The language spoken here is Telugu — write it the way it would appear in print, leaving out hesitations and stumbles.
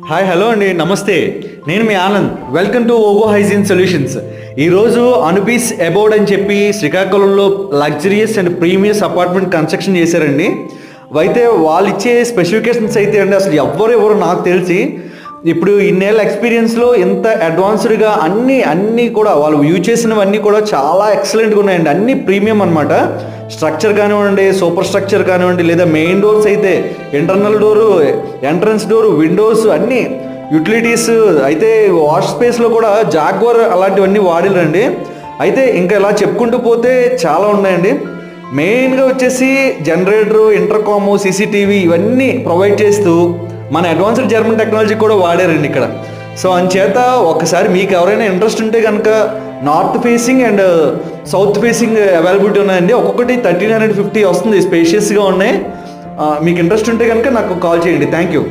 హాయ్ హలో అండి, నమస్తే. నేను మీ Anand. Welcome to Ogo hygiene solutions. ఈరోజు అనుబీస్ అబౌడ్ అని చెప్పి శ్రీకాకుళంలో luxurious and premium apartment construction చేశారండి. అయితే వాళ్ళు ఇచ్చే స్పెసిఫికేషన్స్ అయితే అండి అసలు ఎవరు నాకు తెలిసి ఇప్పుడు ఇన్నేళ్ళ ఎక్స్పీరియన్స్లో ఎంత అడ్వాన్స్డ్గా అన్నీ కూడా వాళ్ళు యూజ్ చేసినవన్నీ కూడా చాలా ఎక్సలెంట్గా ఉన్నాయండి. అన్నీ ప్రీమియం అనమాట. స్ట్రక్చర్ కానివ్వండి, సూపర్ స్ట్రక్చర్ కానివ్వండి, లేదా మెయిన్ డోర్స్ అయితే internal door, entrance door, Windows అన్నీ యూటిలిటీస్ అయితే వాష్ స్పేస్లో కూడా జాగ్వర్ అలాంటివన్నీ వాడిరండి. అయితే ఇంకా ఇలా చెప్పుకుంటూ పోతే చాలా ఉన్నాయండి. మెయిన్గా వచ్చేసి జనరేటరు, ఇంటర్కాము, సీసీటీవీ ఇవన్నీ ప్రొవైడ్ చేస్తూ మన అడ్వాన్స్డ్ జర్మన్ టెక్నాలజీ కూడా వాడారండి ఇక్కడ. సో అంచేత ఒకసారి మీకు ఎవరైనా ఇంట్రెస్ట్ ఉంటే కనుక north facing and south facing availability ఉన్నాయండి. ఒక్కొక్కటి 1350 వస్తుంది, స్పేషియస్గా ఉన్నాయి. మీకు ఇంట్రెస్ట్ ఉంటే కనుక నాకు కాల్ చేయండి. Thank you.